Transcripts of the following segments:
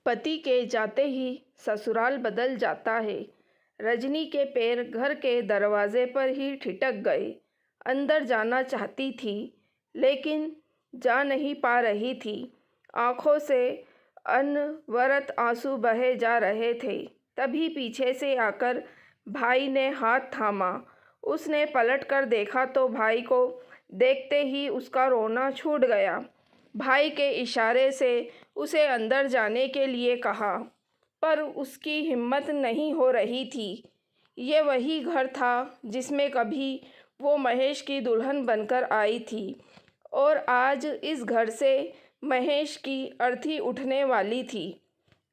पति के जाते ही ससुराल बदल जाता है। रजनी के पैर घर के दरवाजे पर ही ठिठक गए। अंदर जाना चाहती थी लेकिन जा नहीं पा रही थी। आंखों से अनवरत आंसू बहे जा रहे थे। तभी पीछे से आकर भाई ने हाथ थामा। उसने पलट कर देखा तो भाई को देखते ही उसका रोना छूट गया। भाई के इशारे से उसे अंदर जाने के लिए कहा, पर उसकी हिम्मत नहीं हो रही थी। ये वही घर था जिसमें कभी वो महेश की दुल्हन बनकर आई थी और आज इस घर से महेश की अर्थी उठने वाली थी।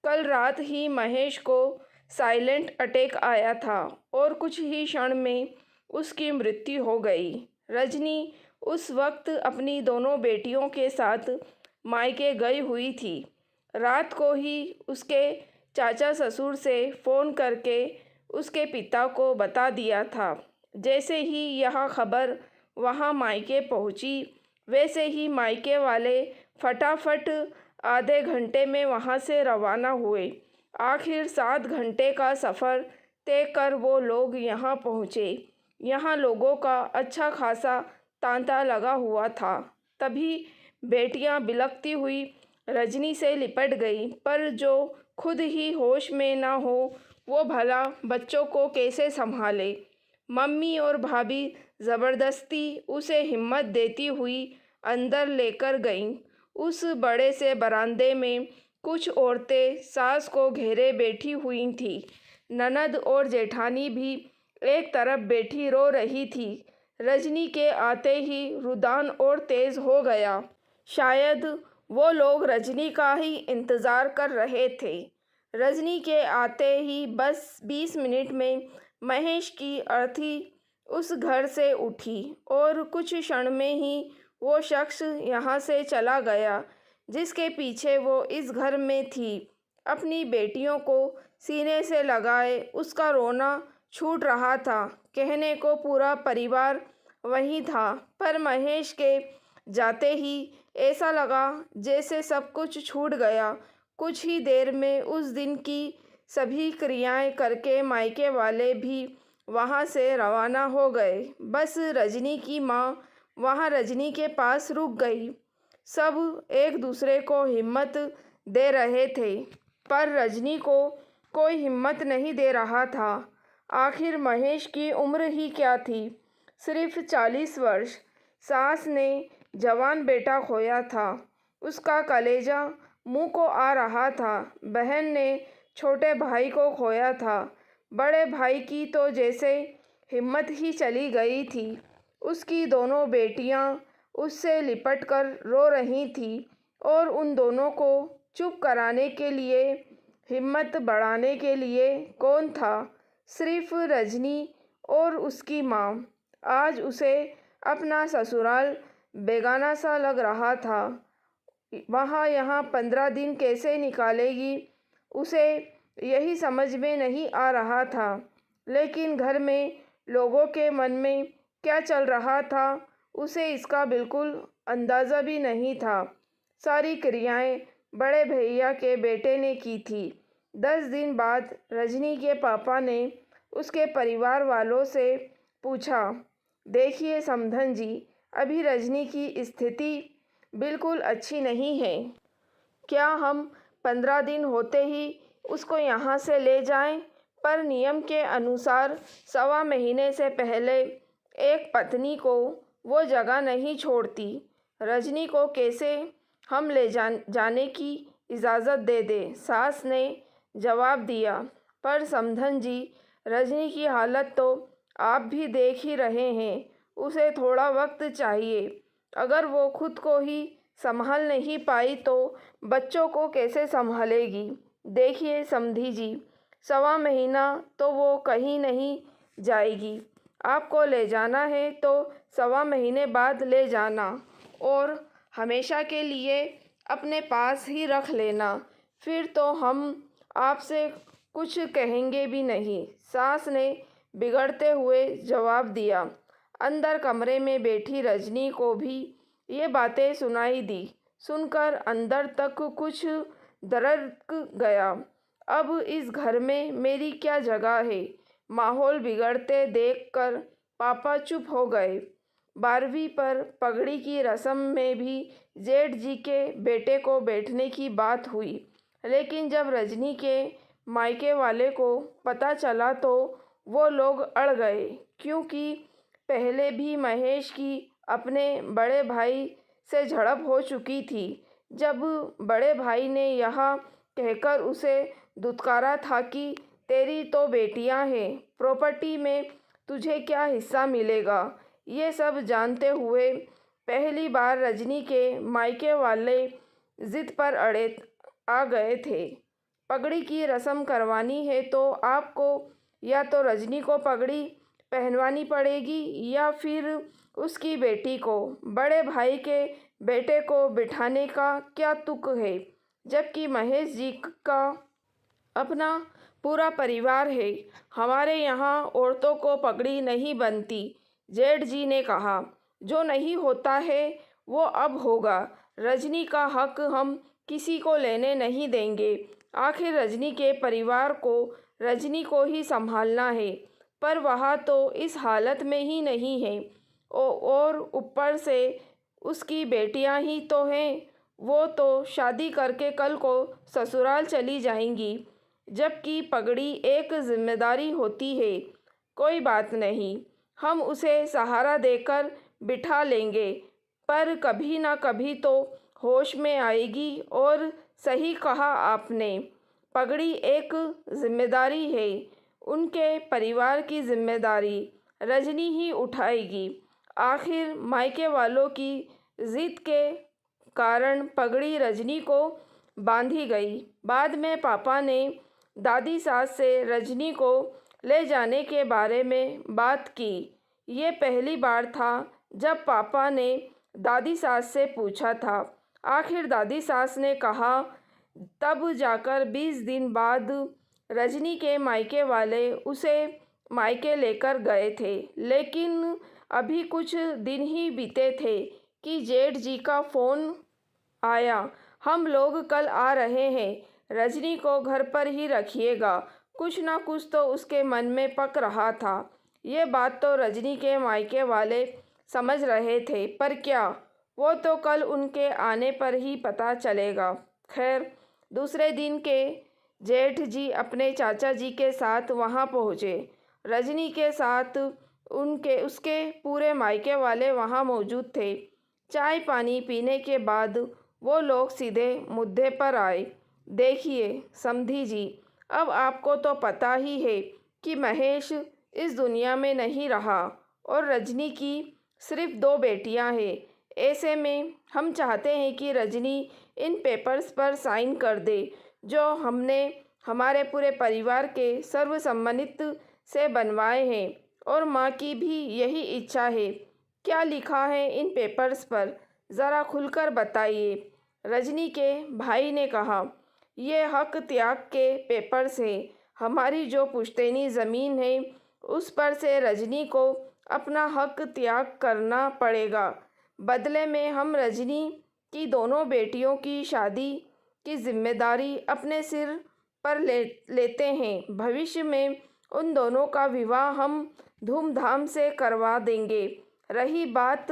कल रात ही महेश को साइलेंट अटैक आया था और कुछ ही क्षण में उसकी मृत्यु हो गई। रजनी उस वक्त अपनी दोनों बेटियों के साथ मायके गई हुई थी। रात को ही उसके चाचा ससुर से फ़ोन करके उसके पिता को बता दिया था। जैसे ही यह खबर वहाँ मायके पहुँची, वैसे ही मायके वाले फटाफट आधे घंटे में वहाँ से रवाना हुए। आखिर 7 घंटे का सफ़र तय कर वो लोग यहाँ पहुँचे। यहाँ लोगों का अच्छा खासा तांता लगा हुआ था। तभी बेटियाँ बिलखती हुई रजनी से लिपट गई, पर जो खुद ही होश में ना हो वो भला बच्चों को कैसे संभाले। मम्मी और भाभी ज़बरदस्ती उसे हिम्मत देती हुई अंदर लेकर गईं। उस बड़े से बरामदे में कुछ औरतें सास को घेरे बैठी हुई थीं। ननद और जेठानी भी एक तरफ बैठी रो रही थी। रजनी के आते ही रुदान और तेज़ हो गया। शायद वो लोग रजनी का ही इंतज़ार कर रहे थे। रजनी के आते ही बस 20 मिनट में महेश की अर्थी उस घर से उठी और कुछ क्षण में ही वो शख्स यहाँ से चला गया जिसके पीछे वो इस घर में थी। अपनी बेटियों को सीने से लगाए उसका रोना छूट रहा था। कहने को पूरा परिवार वहीं था, पर महेश के जाते ही ऐसा लगा जैसे सब कुछ छूट गया। कुछ ही देर में उस दिन की सभी क्रियाएं करके मायके वाले भी वहाँ से रवाना हो गए। बस रजनी की माँ वहाँ रजनी के पास रुक गई। सब एक दूसरे को हिम्मत दे रहे थे, पर रजनी को कोई हिम्मत नहीं दे रहा था। आखिर महेश की उम्र ही क्या थी, सिर्फ 40 वर्ष। सास ने जवान बेटा खोया था, उसका कलेजा मुंह को आ रहा था। बहन ने छोटे भाई को खोया था। बड़े भाई की तो जैसे हिम्मत ही चली गई थी। उसकी दोनों बेटियां उससे लिपट कर रो रही थीं और उन दोनों को चुप कराने के लिए, हिम्मत बढ़ाने के लिए कौन था? सिर्फ रजनी और उसकी माँ। आज उसे अपना ससुराल बेगाना सा लग रहा था। वहाँ यहाँ 15 दिन कैसे निकालेगी, उसे यही समझ में नहीं आ रहा था। लेकिन घर में लोगों के मन में क्या चल रहा था, उसे इसका बिल्कुल अंदाज़ा भी नहीं था। सारी क्रियाएं बड़े भैया के बेटे ने की थी। 10 दिन बाद रजनी के पापा ने उसके परिवार वालों से पूछा, देखिए समधन जी, अभी रजनी की स्थिति बिल्कुल अच्छी नहीं है। क्या हम 15 दिन होते ही उसको यहाँ से ले जाएं? पर नियम के अनुसार 1.25 महीने से पहले एक पत्नी को वो जगह नहीं छोड़ती। रजनी को कैसे हम ले जाने की इजाज़त दे दें? सास ने जवाब दिया। पर समधन जी, रजनी की हालत तो आप भी देख ही रहे हैं। उसे थोड़ा वक्त चाहिए। अगर वो खुद को ही संभाल नहीं पाई तो बच्चों को कैसे संभालेगी? देखिए समधी जी, 1.25 महीना तो वो कहीं नहीं जाएगी। आपको ले जाना है तो 1.25 महीने बाद ले जाना और हमेशा के लिए अपने पास ही रख लेना। फिर तो हम आपसे कुछ कहेंगे भी नहीं, सास ने बिगड़ते हुए जवाब दिया। अंदर कमरे में बैठी रजनी को भी ये बातें सुनाई दी। सुनकर अंदर तक कुछ दरक गया। अब इस घर में मेरी क्या जगह है? माहौल बिगड़ते देखकर पापा चुप हो गए। 12वीं पर पगड़ी की रस्म में भी जेठ जी के बेटे को बैठने की बात हुई, लेकिन जब रजनी के मायके वाले को पता चला तो वो लोग अड़ गए, क्योंकि पहले भी महेश की अपने बड़े भाई से झड़प हो चुकी थी। जब बड़े भाई ने यह कहकर उसे दुत्कारा था कि तेरी तो बेटियां हैं, प्रॉपर्टी में तुझे क्या हिस्सा मिलेगा, ये सब जानते हुए पहली बार रजनी के मायके वाले जिद पर अड़े आ गए थे। पगड़ी की रस्म करवानी है तो आपको या तो रजनी को पगड़ी पहनवानी पड़ेगी या फिर उसकी बेटी को। बड़े भाई के बेटे को बिठाने का क्या तुक है, जबकि महेश जी का अपना पूरा परिवार है। हमारे यहाँ औरतों को पगड़ी नहीं बनती, जेठ जी ने कहा। जो नहीं होता है वो अब होगा। रजनी का हक हम किसी को लेने नहीं देंगे। आखिर रजनी के परिवार को रजनी को ही संभालना है, पर वह तो इस हालत में ही नहीं है। और ऊपर से उसकी बेटियां ही तो हैं, वो तो शादी करके कल को ससुराल चली जाएंगी, जबकि पगड़ी एक जिम्मेदारी होती है। कोई बात नहीं, हम उसे सहारा देकर बिठा लेंगे, पर कभी ना कभी तो होश में आएगी। और सही कहा आपने, पगड़ी एक जिम्मेदारी है, उनके परिवार की जिम्मेदारी रजनी ही उठाएगी। आखिर मायके वालों की जिद के कारण पगड़ी रजनी को बांधी गई। बाद में पापा ने दादी सास से रजनी को ले जाने के बारे में बात की। ये पहली बार था जब पापा ने दादी सास से पूछा था। आखिर दादी सास ने कहा। तब जाकर 20 दिन बाद रजनी के मायके वाले उसे मायके लेकर गए थे, लेकिन अभी कुछ दिन ही बीते थे कि जेठ जी का फ़ोन आया। हम लोग कल आ रहे हैं, रजनी को घर पर ही रखिएगा। कुछ ना कुछ तो उसके मन में पक रहा था। ये बात तो रजनी के मायके वाले समझ रहे थे, पर क्या, वो तो कल उनके आने पर ही पता चलेगा। खैर, दूसरे दिन के जेठ जी अपने चाचा जी के साथ वहाँ पहुँचे। रजनी के साथ उसके पूरे मायके वाले वहाँ मौजूद थे। चाय पानी पीने के बाद वो लोग सीधे मुद्दे पर आए। देखिए समधी जी, अब आपको तो पता ही है कि महेश इस दुनिया में नहीं रहा और रजनी की सिर्फ 2 बेटियां हैं। ऐसे में हम चाहते हैं कि रजनी इन पेपर्स पर साइन कर दे, जो हमने हमारे पूरे परिवार के सर्वसम्मति से बनवाए हैं, और माँ की भी यही इच्छा है। क्या लिखा है इन पेपर्स पर, ज़रा खुलकर बताइए, रजनी के भाई ने कहा। ये हक त्याग के पेपर्स हैं। हमारी जो पुश्तैनी ज़मीन है उस पर से रजनी को अपना हक त्याग करना पड़ेगा। बदले में हम रजनी की दोनों बेटियों की शादी की जिम्मेदारी अपने सिर पर लेते हैं। भविष्य में उन दोनों का विवाह हम धूमधाम से करवा देंगे। रही बात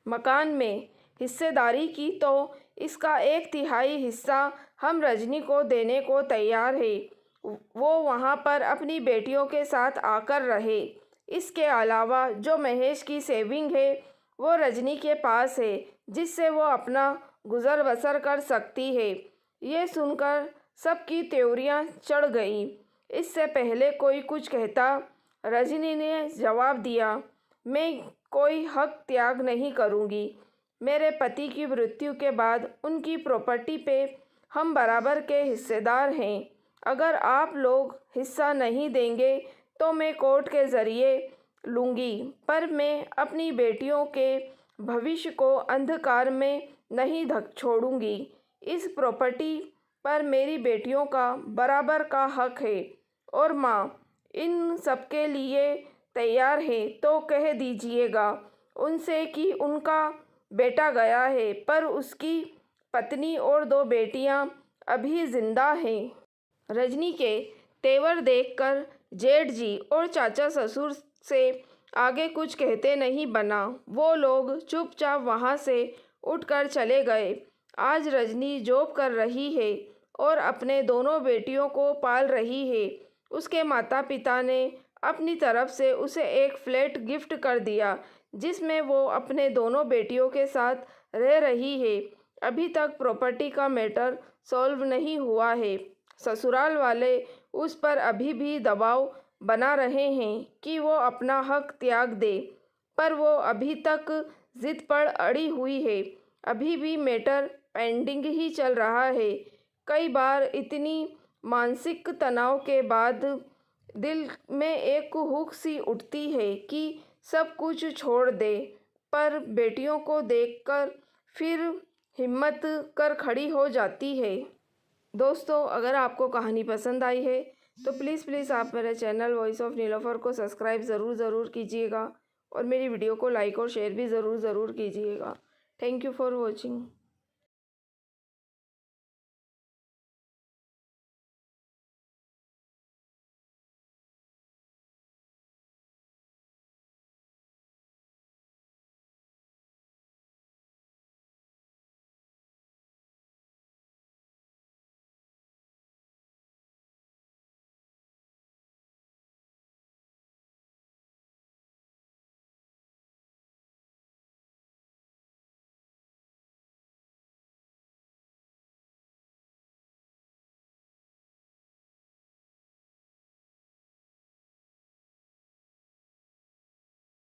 मकान में हिस्सेदारी की, तो इसका 1/3 हिस्सा हम रजनी को देने को तैयार है। वो वहाँ पर अपनी बेटियों के साथ आकर रहे। इसके अलावा जो महेश की सेविंग है वो रजनी के पास है, जिससे वो अपना गुजर बसर कर सकती है। ये सुनकर सबकी त्योरियां चढ़ गईं। इससे पहले कोई कुछ कहता, रजनी ने जवाब दिया, मैं कोई हक त्याग नहीं करूँगी। मेरे पति की मृत्यु के बाद उनकी प्रॉपर्टी पे हम बराबर के हिस्सेदार हैं। अगर आप लोग हिस्सा नहीं देंगे तो मैं कोर्ट के ज़रिए लूँगी, पर मैं अपनी बेटियों के भविष्य को अंधकार में नहीं छोड़ूंगी। इस प्रॉपर्टी पर मेरी बेटियों का बराबर का हक है, और माँ इन सब के लिए तैयार है तो कह दीजिएगा उनसे कि उनका बेटा गया है, पर उसकी पत्नी और 2 बेटियां अभी जिंदा हैं। रजनी के तेवर देखकर जेठ जी और चाचा ससुर से आगे कुछ कहते नहीं बना। वो लोग चुपचाप वहाँ से उठकर चले गए। आज रजनी जॉब कर रही है और अपने दोनों बेटियों को पाल रही है। उसके माता पिता ने अपनी तरफ से उसे एक फ्लैट गिफ्ट कर दिया जिसमें वो अपने दोनों बेटियों के साथ रह रही है। अभी तक प्रॉपर्टी का मैटर सॉल्व नहीं हुआ है। ससुराल वाले उस पर अभी भी दबाव बना रहे हैं कि वो अपना हक त्याग दे, पर वो अभी तक जिद पर अड़ी हुई है। अभी भी मैटर पेंडिंग ही चल रहा है। कई बार इतनी मानसिक तनाव के बाद दिल में एक हुक सी उठती है कि सब कुछ छोड़ दे, पर बेटियों को देखकर फिर हिम्मत कर खड़ी हो जाती है। दोस्तों, अगर आपको कहानी पसंद आई है तो प्लीज़ आप मेरे चैनल वॉइस ऑफ नीलोफर को सब्सक्राइब ज़रूर कीजिएगा और मेरी वीडियो को लाइक और शेयर भी ज़रूर कीजिएगा। Thank you for watching.